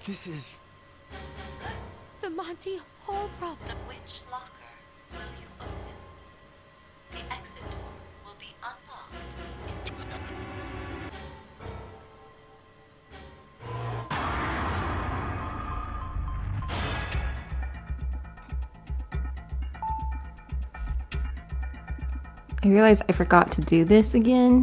This is... The Monty Hall problem. The which locker will you open? The exit door will be unlocked. I realized I forgot to do this again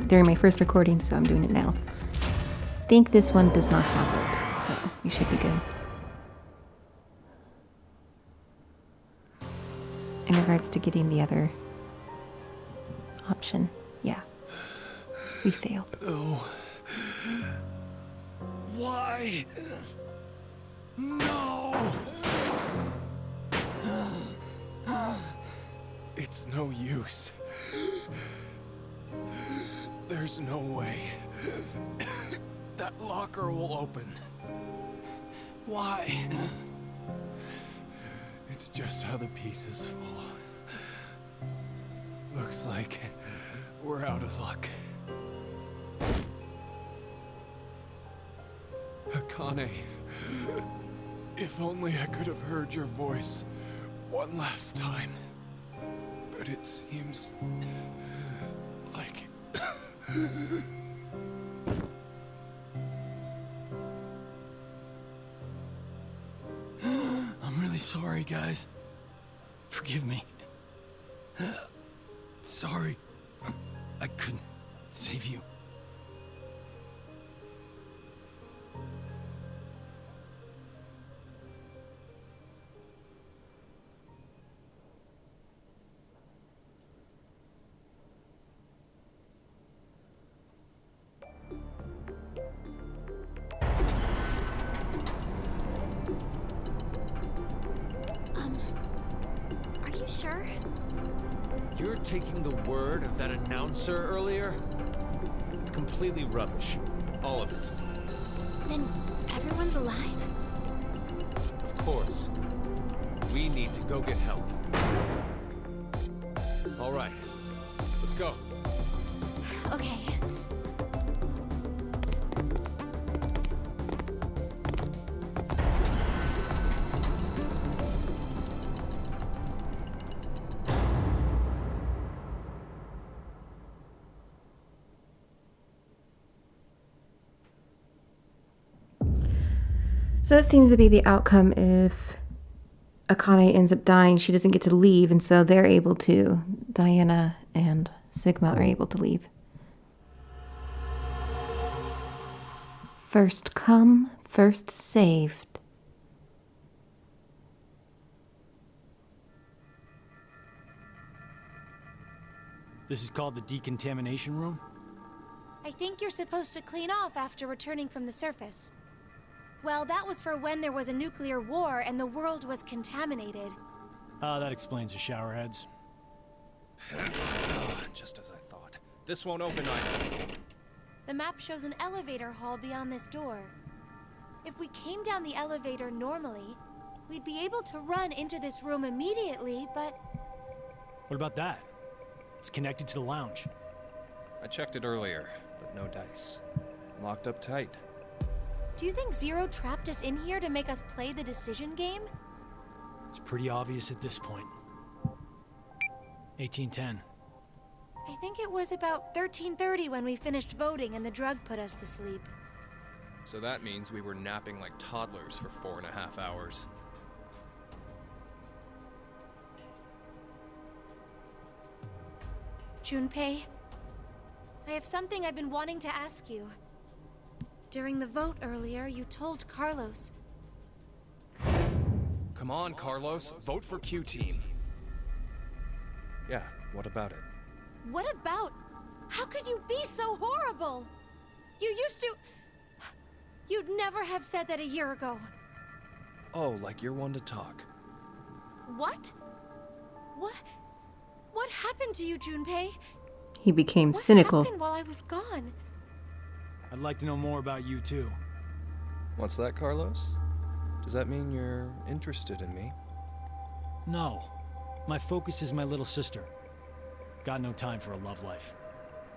during my first recording, so I'm doing it now. I think this one does not have it, so we should be good. In regards to getting the other option, yeah, we failed. No. Why? No! It's no use. There's no way that locker will open. Why? It's just how the pieces fall. Looks like we're out of luck. Akane, if only I could have heard your voice one last time. But it seems like... I'm really sorry, guys. Forgive me. Sorry. I couldn't save you. Are you sure? You're taking the word of that announcer earlier? It's completely rubbish. All of it. Then everyone's alive? Of course. We need to go get help. All right. Let's go. Okay. So that seems to be the outcome. If Akane ends up dying, she doesn't get to leave, and so they're able to. Diana and Sigma are able to leave. First come, first saved. This is called the Decontamination Room? I think you're supposed to clean off after returning from the surface. Well, that was for when there was a nuclear war and the world was contaminated. That explains the showerheads. Just as I thought. This won't open either. The map shows an elevator hall beyond this door. If we came down the elevator normally, we'd be able to run into this room immediately, but... What about that? It's connected to the lounge. I checked it earlier, but no dice. Locked up tight. Do you think Zero trapped us in here to make us play the decision game? It's pretty obvious at this point. 1810. I think it was about 13:30 when we finished voting and the drug put us to sleep. So that means we were napping like toddlers for 4.5 hours. Junpei, I have something I've been wanting to ask you. During the vote earlier, you told Carlos. Come on, Carlos. Vote for Q Team. Yeah, what about it? What about? How could you be so horrible? You used to... You'd never have said that a year ago. Oh, like you're one to talk. What? What happened to you, Junpei? He became What cynical. happened while I was gone? I'd like to know more about you too. What's that, Carlos? Does that mean you're interested in me? No. My focus is my little sister. Got no time for a love life.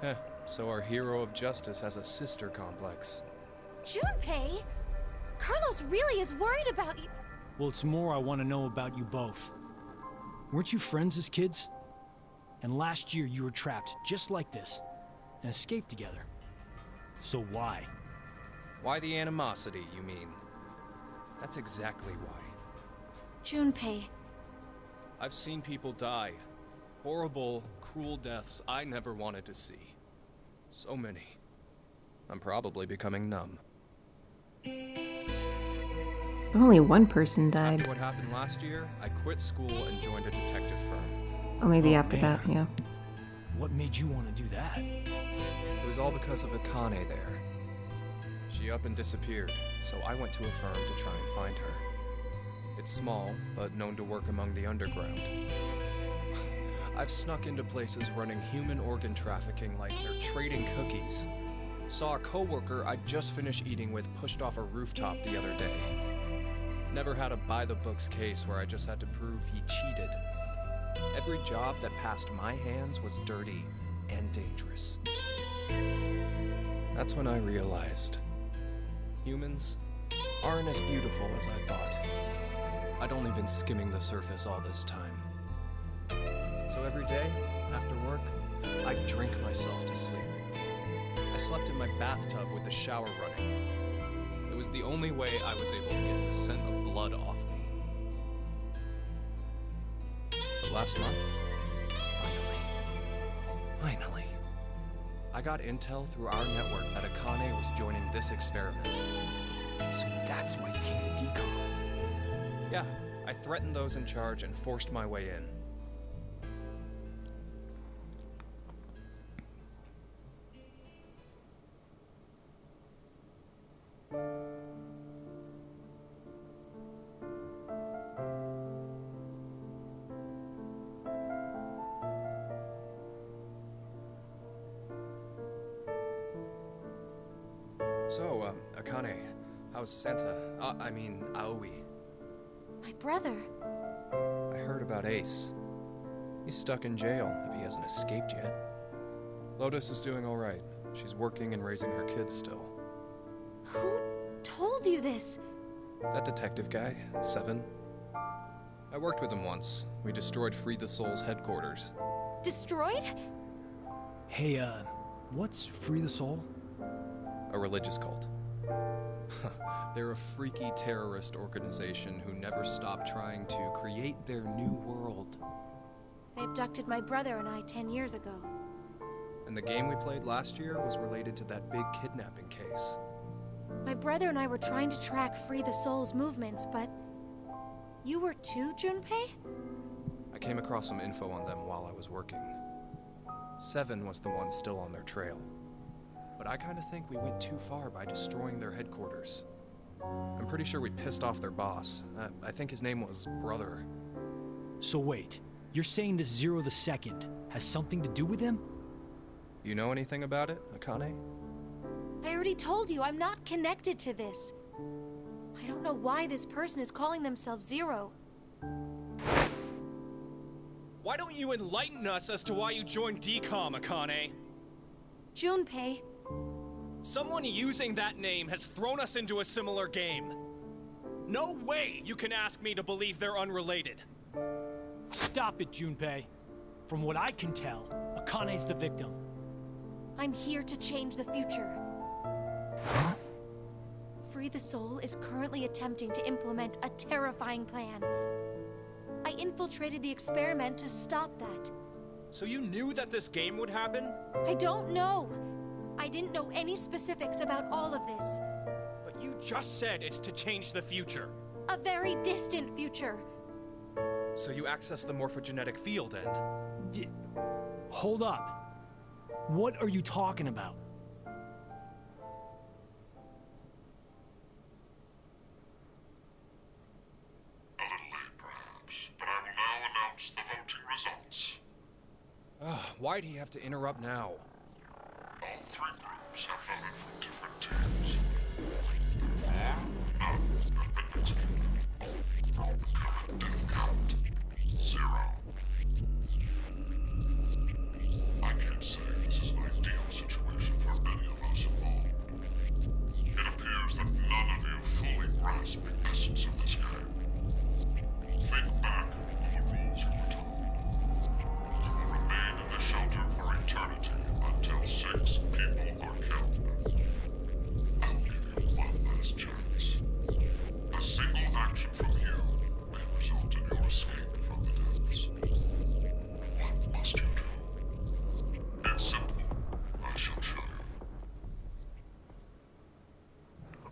Heh, so our hero of justice has a sister complex. Junpei? Carlos really is worried about you. Well, it's more I want to know about you both. Weren't you friends as kids? And last year you were trapped just like this and escaped together. So why? Why the animosity, you mean? That's exactly why. Junpei. I've seen people die. Horrible, cruel deaths I never wanted to see. So many. I'm probably becoming numb. Only one person died. After what happened last year, I quit school and joined a detective firm. Oh, maybe Oh, after man. that, yeah. What made you want to do that? It was all because of Akane there. She up and disappeared, so I went to a firm to try and find her. It's small, but known to work among the underground. I've snuck into places running human organ trafficking like they're trading cookies. Saw a coworker I'd just finished eating with pushed off a rooftop the other day. Never had a by-the-books case where I just had to prove he cheated. Every job that passed my hands was dirty and dangerous. That's when I realized humans aren't as beautiful as I thought. I'd only been skimming the surface all this time. So every day, after work, I'd drink myself to sleep. I slept in my bathtub with the shower running. It was the only way I was able to get the scent of blood off me. But last month, finally, I got intel through our network that Akane was joining this experiment. So that's why you came to Decon. Yeah, I threatened those in charge and forced my way in. So, Akane, how's Santa? Aoi. My brother. I heard about Ace. He's stuck in jail, if he hasn't escaped yet. Lotus is doing alright. She's working and raising her kids still. Who told you this? That detective guy, Seven. I worked with him once. We destroyed Free the Soul's headquarters. Destroyed? Hey, what's Free the Soul? A religious cult. They're a freaky terrorist organization who never stop trying to create their new world. They abducted my brother and I 10 years ago. And the game we played last year was related to that big kidnapping case. My brother and I were trying to track Free the Soul's movements, but... You were too, Junpei? I came across some info on them while I was working. Seven was the one still on their trail. But I kind of think we went too far by destroying their headquarters. I'm pretty sure we pissed off their boss. I think his name was Brother. So wait, you're saying this Zero the Second has something to do with him? You know anything about it, Akane? I already told you, I'm not connected to this. I don't know why this person is calling themselves Zero. Why don't you enlighten us as to why you joined Decom, Akane? Junpei, Someone using that name has thrown us into a similar game. No way you can ask me to believe they're unrelated. Stop it, Junpei. From what I can tell, Akane's the victim. I'm here to change the future. Free the Soul is currently attempting to implement a terrifying plan. I infiltrated the experiment to stop that. So you knew that this game would happen? I don't know. I didn't know any specifics about all of this. But you just said it's to change the future. A very distant future. So you access the morphogenetic field and... Hold up. What are you talking about? A little late, perhaps, but I will now announce the voting results. Why'd he have to interrupt now? All three groups have voted for different teams. Therefore, none have been executed. Current death count, 0. I can't say this is an ideal situation for any of us involved. It appears that none of you fully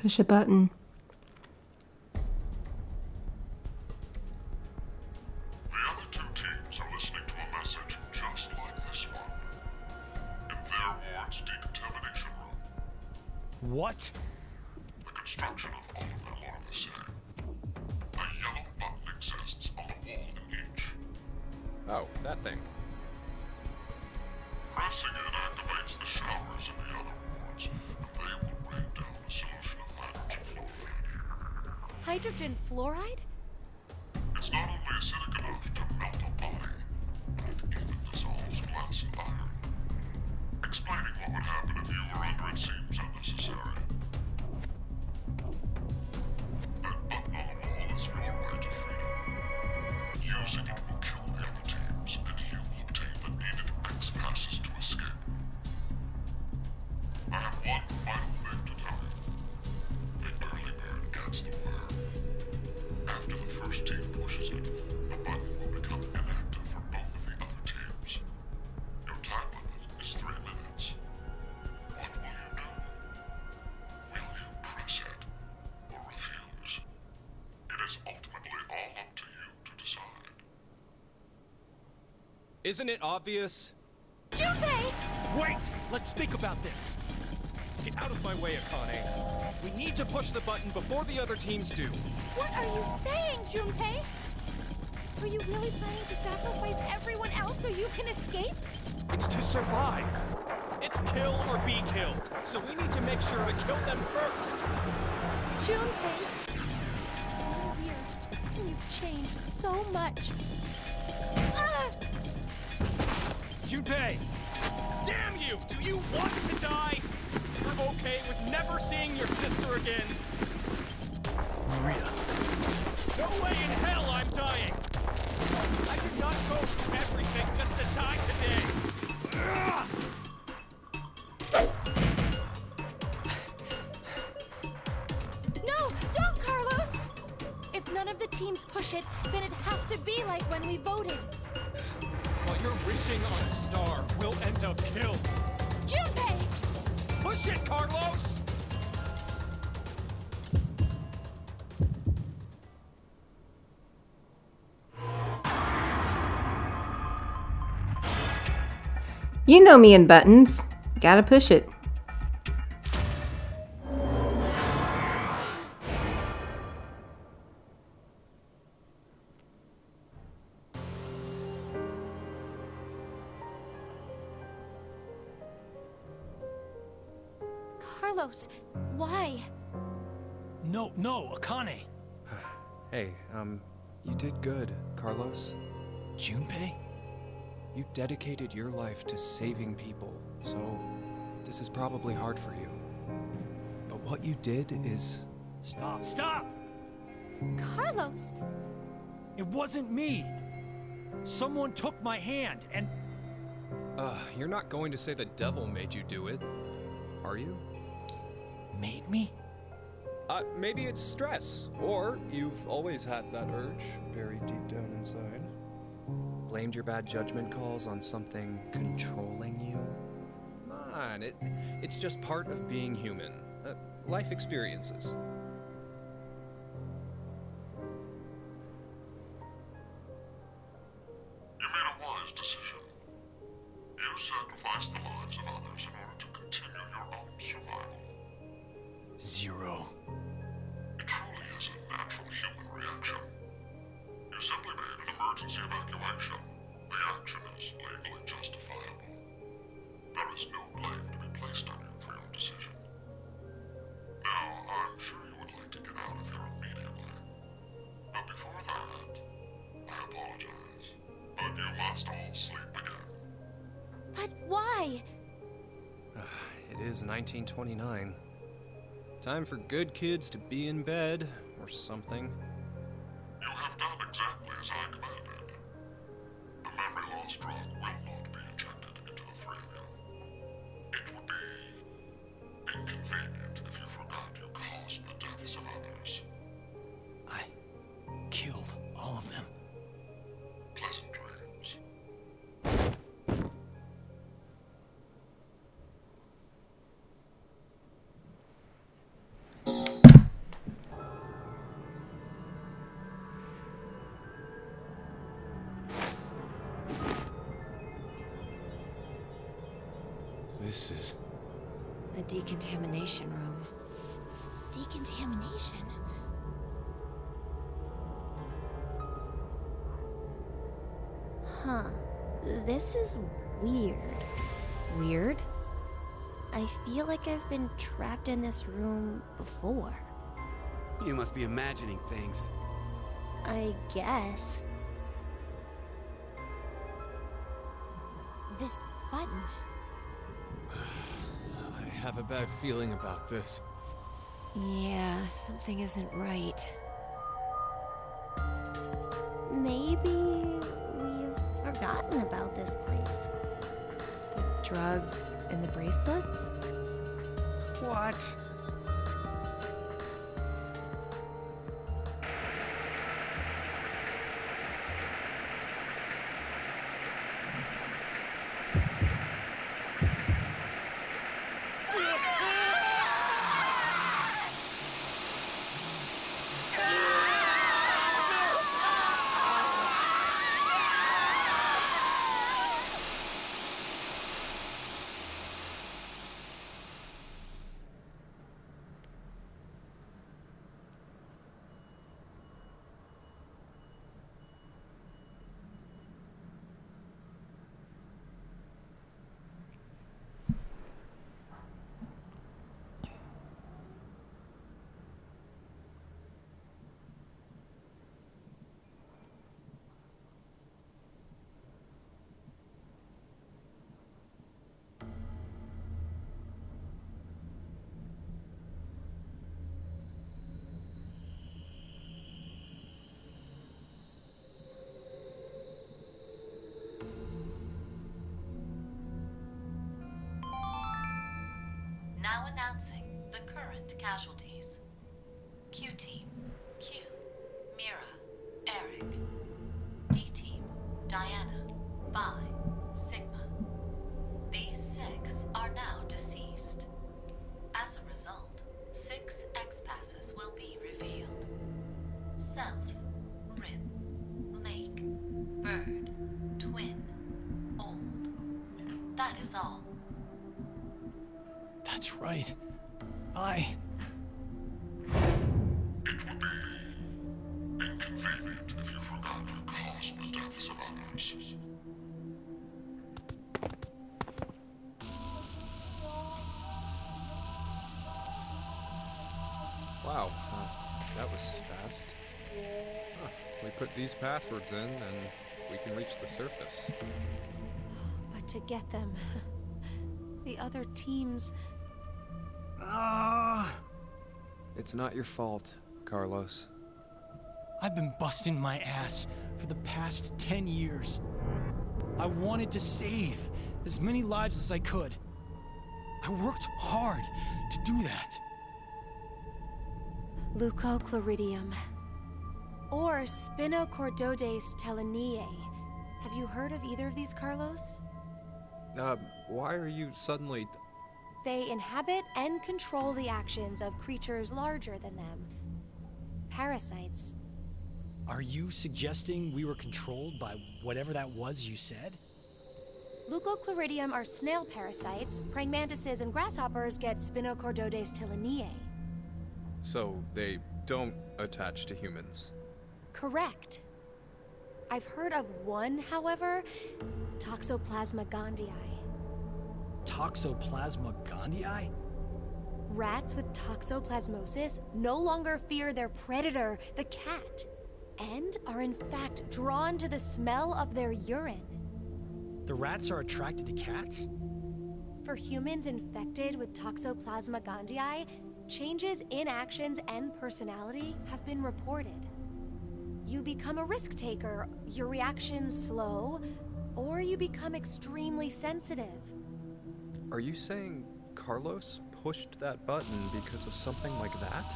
Push a button. The other two teams are listening to a message just like this one. In their ward's decontamination room. What? The construction of all of them are the same. A yellow button exists on the wall in each. Oh, that thing. Pressing it activates the showers in the other wards, and they will rain down a solution of hydrogen fluoride. Hydrogen fluoride? It's not only acidic enough to melt a body, but it even dissolves glass and iron. Explaining what would happen if you were under it seems unnecessary. That button on the wall is your way to freedom. Using it will kill the other teams, and you will obtain the needed X passes to escape. I have one final thing to tell you. The early bird gets the worm. After the first team pushes it, the button will become inactive for both of the other teams. Your time limit is 3 minutes. What will you do? Will you press it or refuse? It is ultimately all up to you to decide. Isn't it obvious? Junpei! Wait! Let's think about this. Get out of my way, Akane. We need to push the button before the other teams do. What are you saying, Junpei? Are you really planning to sacrifice everyone else so you can escape? It's to survive. It's kill or be killed. So we need to make sure to kill them first. Junpei! 1 year, and you've changed so much. Ah! Junpei! Damn you! Do you want to die? You're okay with never seeing your sister again? Maria. No way in hell I'm dying! I did not go through everything just to die today! Ugh! No! Don't, Carlos! If none of the teams push it, then it has to be like when we voted. While you're wishing on a star, we'll end up killed. Junpei! Push it, Carlos! You know me and buttons. Gotta push it. Carlos, why? No, Akane. Hey, you did good, Carlos. Junpei? You dedicated your life to saving people, so this is probably hard for you. But what you did is... Stop! Carlos! It wasn't me. Someone took my hand and... You're not going to say the devil made you do it, are you? Made me? Maybe it's stress, or you've always had that urge buried deep down inside. Blamed your bad judgment calls on something controlling you? Come on, it's just part of being human. Life experiences. You made a wise decision. You sacrificed the lives of others in order to continue your own survival. Zero. It truly is a natural human reaction. You simply made an emergency evacuation. The action is legally justifiable. There is no blame to be placed on you for your decision. Now, I'm sure you would like to get out of here immediately. But before that, I apologize. But you must all sleep again. But why? It is 1929. Time for good kids to be in bed, or something. You have done exactly as I commanded. The memory loss drug will not be injected into the three of you. It would be inconvenient if you forgot you caused the deaths of others. I killed all of them. Pleasant dreams. This is... The decontamination room. Decontamination? Huh. This is weird. Weird? I feel like I've been trapped in this room before. You must be imagining things. I guess. This button. I have a bad feeling about this. Yeah, something isn't right. Maybe we've forgotten about this place. The drugs and the bracelets? What? Now announcing the current casualties. Q-Team, Q, Mira, Eric. D-Team, Diana, Vi, Sigma. These 6 are now deceased. As a result, 6 X-passes will be revealed. Self, Rip, Lake, Bird, Twin, Old. That is all. That's right. It would be inconvenient if you forgot to cause the deaths of others. Wow, that was fast. Huh, we put these passwords in and we can reach the surface. But to get them, the other teams... It's not your fault, Carlos. I've been busting my ass for the past 10 years. I wanted to save as many lives as I could. I worked hard to do that. Leucochloridium. Or Spinochordodes teleniae. Have you heard of either of these, Carlos? Why are you suddenly... They inhabit and control the actions of creatures larger than them. Parasites. Are you suggesting we were controlled by whatever that was you said? Leucochloridium are snail parasites. Praying mantises and grasshoppers get Spinochordodes teleniae. So they don't attach to humans? Correct. I've heard of one, however, Toxoplasma gondii. Toxoplasma gondii? Rats with toxoplasmosis no longer fear their predator, the cat, and are in fact drawn to the smell of their urine. The rats are attracted to cats? For humans infected with Toxoplasma gondii, changes in actions and personality have been reported. You become a risk taker, your reactions slow, or you become extremely sensitive. Are you saying Carlos pushed that button because of something like that?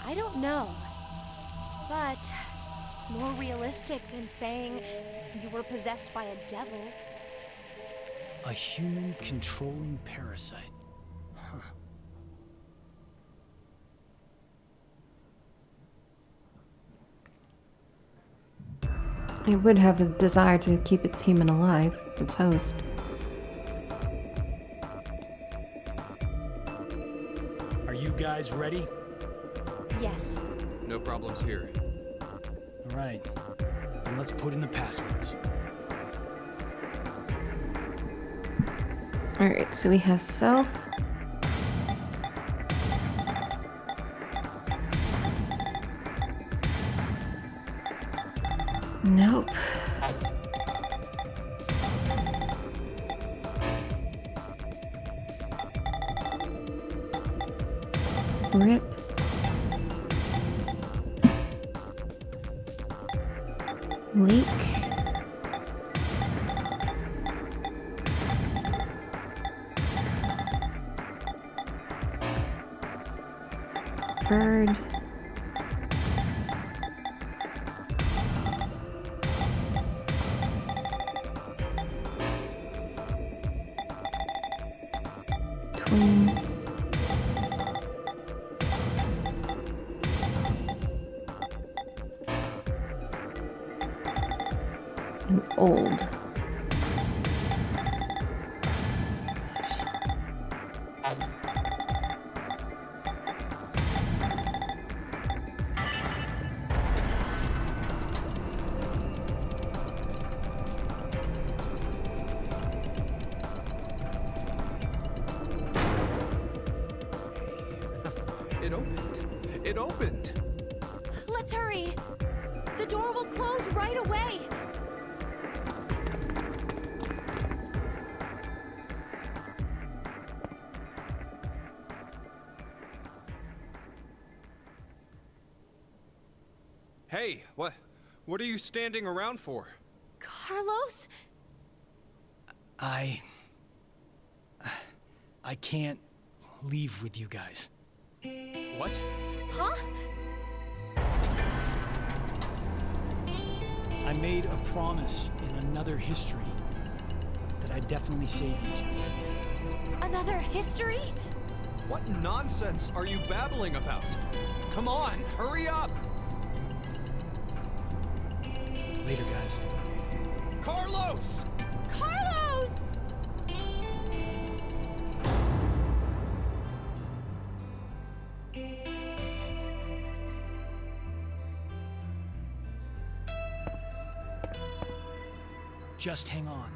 I don't know, but it's more realistic than saying you were possessed by a devil. A human controlling parasite. Huh. It would have a desire to keep its human alive, its host. guys ready? Yes. No problems here. All right. Then let's put in the passwords. Alright, so we have self. Nope. Rip. Leak. Bird. Twin. And old. It opened. It opened. Let's hurry. The door will close right away. Hey, what are you standing around for? Carlos? I can't leave with you guys. What? Huh? I made a promise in another history that I'd definitely save you two. Another history? What nonsense are you babbling about? Come on, hurry up! Later, guys. Carlos! Carlos! Just hang on.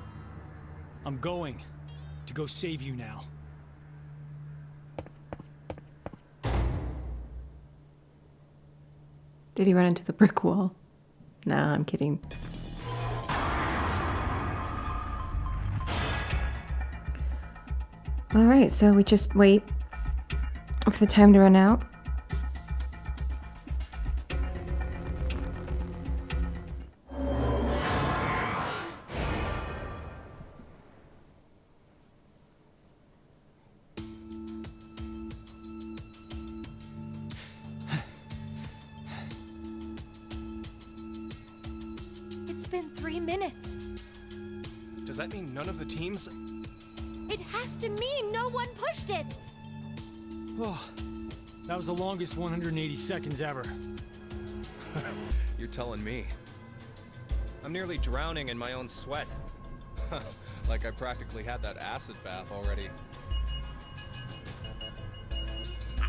I'm going to go save you now. Did he run into the brick wall? Nah, I'm kidding. Alright, so we just wait for the time to run out. It's been 3 minutes. Does that mean none of the teams? It has to mean no one pushed it. Oh, that was the longest 180 seconds ever. You're telling me. I'm nearly drowning in my own sweat. Like I practically had that acid bath already. It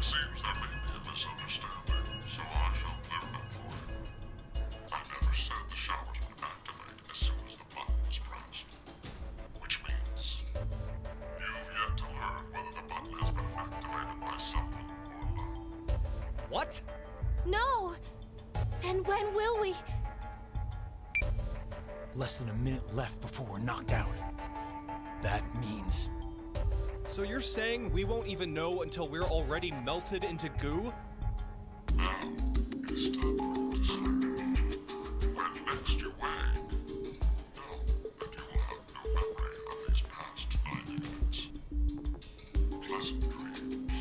seems there may be a misunderstanding, so I shall clear it up for you. I never said the showers would activate as soon as the button was pressed. Which means you've yet to learn whether the button has been activated by someone or not. What? No. Then when will we? Less than a minute left before we're knocked out. That means... So you're saying we won't even know until we're already melted into goo? Now, it is time for you to say, when next you wake, know that you will have no memory of these past 90 minutes. Pleasant dreams.